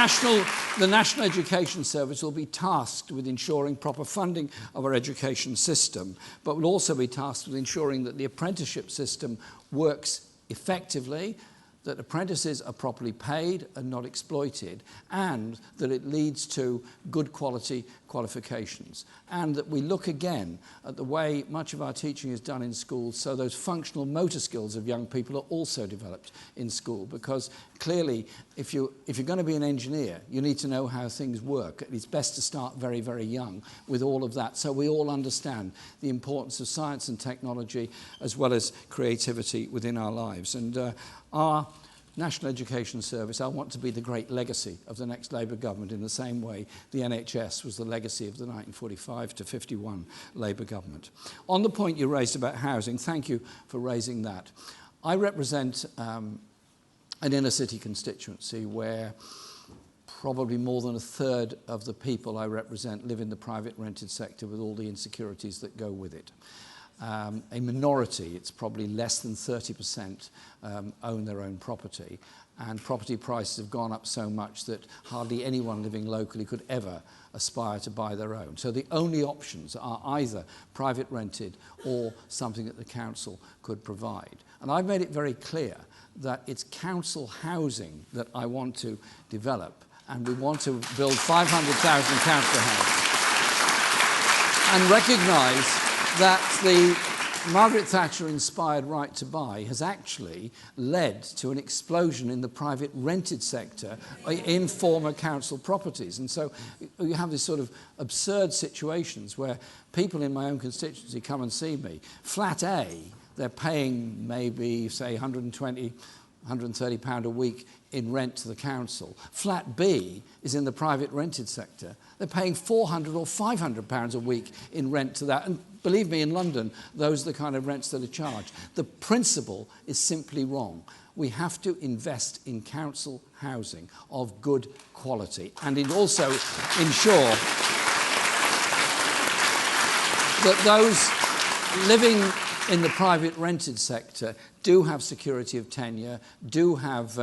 National Education Service will be tasked with ensuring proper funding of our education system, but will also be tasked with ensuring that the apprenticeship system works effectively, that apprentices are properly paid and not exploited, and that it leads to good quality qualifications. And that we look again at the way much of our teaching is done in schools, so those functional motor skills of young people are also developed in school, because clearly if you're going to be an engineer, you need to know how things work. It's best to start very, very young with all of that, so we all understand the importance of science and technology as well as creativity within our lives. And our National Education Service, I want to be the great legacy of the next Labour government in the same way the NHS was the legacy of the 1945 to 51 Labour government. On the point you raised about housing, thank you for raising that. I represent an inner city constituency where probably more than a third of the people I represent live in the private rented sector with all the insecurities that go with it. A minority, it's probably less than 30%, own their own property, and property prices have gone up so much that hardly anyone living locally could ever aspire to buy their own. So the only options are either private rented or something that the council could provide. And I've made it very clear that it's council housing that I want to develop, and we want to build 500,000 council houses and recognise that the Margaret Thatcher-inspired right to buy has actually led to an explosion in the private rented sector in former council properties. And so you have this sort of absurd situations where people in my own constituency come and see me. Flat A, they're paying maybe, say, 120 £130 a week in rent to the council. Flat B is in the private rented sector. They're paying £400 or £500 a week in rent to that. And believe me, in London, those are the kind of rents that are charged. The principle is simply wrong. We have to invest in council housing of good quality and also ensure that those living in the private rented sector do have security of tenure, do have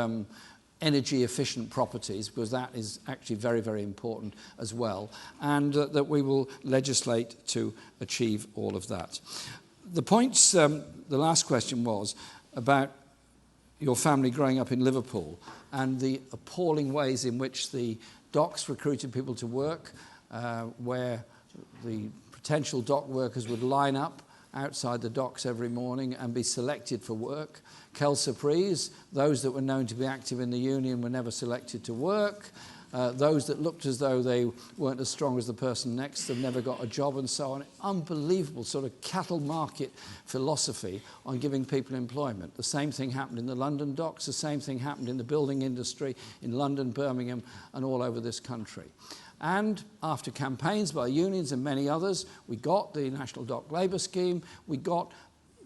energy efficient properties, because that is actually very, very important as well, and that we will legislate to achieve all of that. The points, the last question was about your family growing up in Liverpool and the appalling ways in which the docks recruited people to work, where the potential dock workers would line up outside the docks every morning and be selected for work. Quelle surprise, those that were known to be active in the union were never selected to work. Those that looked as though they weren't as strong as the person next to them never got a job, and so on. Unbelievable sort of cattle market philosophy on giving people employment. The same thing happened in the London docks, the same thing happened in the building industry in London, Birmingham, and all over this country. And after campaigns by unions and many others, we got the National Dock Labour Scheme, we got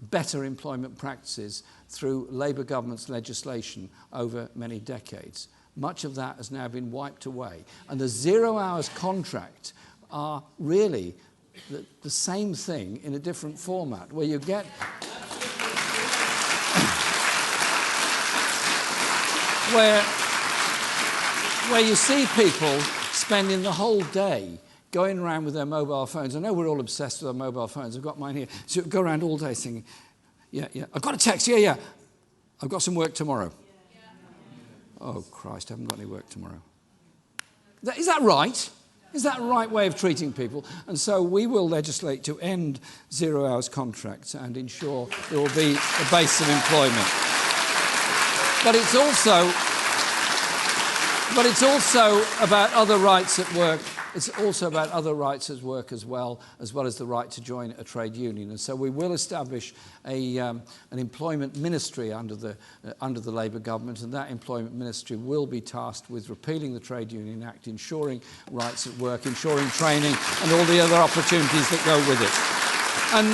better employment practices through Labour government's legislation over many decades. Much of that has now been wiped away. And the 0 hours contract are really the same thing in a different format, where you get where you see people spending the whole day going around with their mobile phones. I know we're all obsessed with our mobile phones. I've got mine here. So go around all day thinking, yeah, I've got a text, yeah, I've got some work tomorrow. Oh, Christ, I haven't got any work tomorrow. Is that right? Is that the right way of treating people? And so we will legislate to end 0 hours contracts and ensure there will be a base of employment. But it's also about other rights at work. It's also about other rights at work as well as the right to join a trade union. And so we will establish an employment ministry under the Labour government, and that employment ministry will be tasked with repealing the Trade Union Act, ensuring rights at work, ensuring training, and all the other opportunities that go with it. And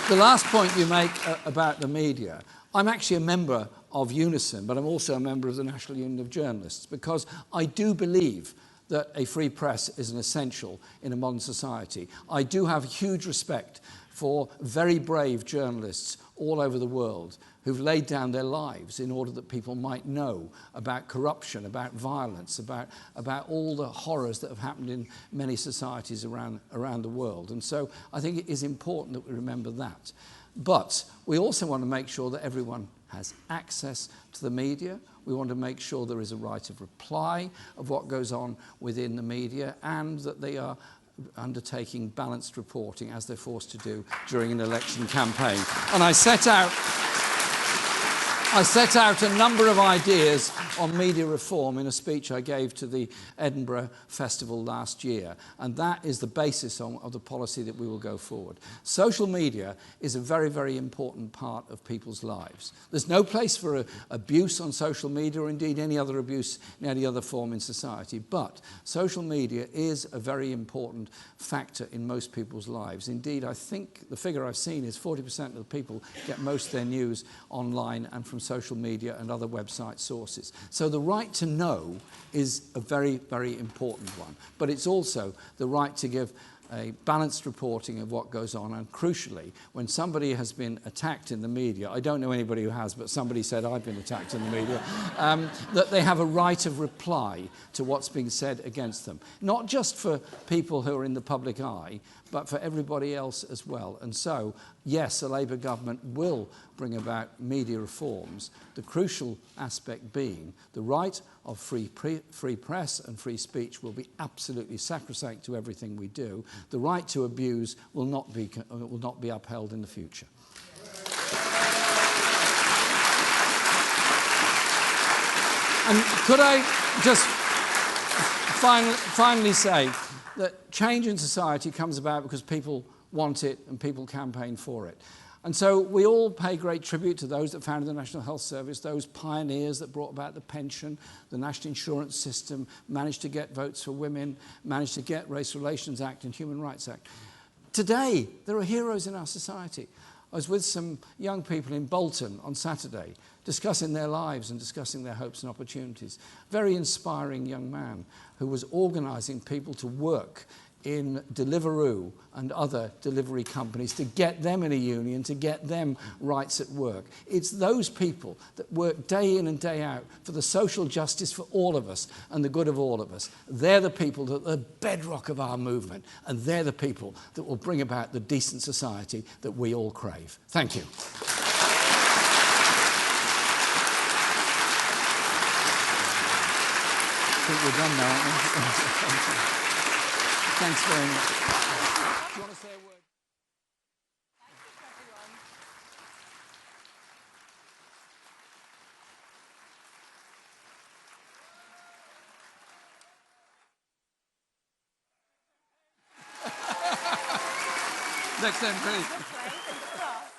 the last point you make about the media, I'm actually a member of Unison, but I'm also a member of the National Union of Journalists, because I do believe that a free press is an essential in a modern society. I do have huge respect for very brave journalists all over the world who've laid down their lives in order that people might know about corruption, about violence, about all the horrors that have happened in many societies around the world. And so I think it is important that we remember that. But we also want to make sure that everyone has access to the media. We want to make sure there is a right of reply of what goes on within the media, and that they are undertaking balanced reporting, as they're forced to do during an election campaign. And I set out a number of ideas on media reform in a speech I gave to the Edinburgh Festival last year, and that is the basis of the policy that we will go forward. Social media is a very, very important part of people's lives. There's no place for abuse on social media, or indeed any other abuse in any other form in society, but social media is a very important factor in most people's lives. Indeed, I think the figure I've seen is 40% of the people get most of their news online and from social media and other website sources. So the right to know is a very, very important one. But it's also the right to give a balanced reporting of what goes on, and crucially, when somebody has been attacked in the media, I don't know anybody who has, but somebody said I've been attacked in the media, that they have a right of reply to what's being said against them. Not just for people who are in the public eye, but for everybody else as well. And so, yes, a Labour government will bring about media reforms, the crucial aspect being the right of free press and free speech will be absolutely sacrosanct to everything we do. The right to abuse will not be upheld in the future. And could I just finally say that change in society comes about because people want it and people campaign for it. And so we all pay great tribute to those that founded the National Health Service, those pioneers that brought about the pension, the National Insurance System, managed to get votes for women, managed to get Race Relations Act and Human Rights Act. Today, there are heroes in our society. I was with some young people in Bolton on Saturday, discussing their lives and discussing their hopes and opportunities. Very inspiring young man who was organising people to work in Deliveroo and other delivery companies to get them in a union, to get them rights at work. It's those people that work day in and day out for the social justice for all of us and the good of all of us. They're the people that are the bedrock of our movement, and they're the people that will bring about the decent society that we all crave. Thank you. I think we're done now, aren't we? Thanks very much. Do you want to say a word? Next MP.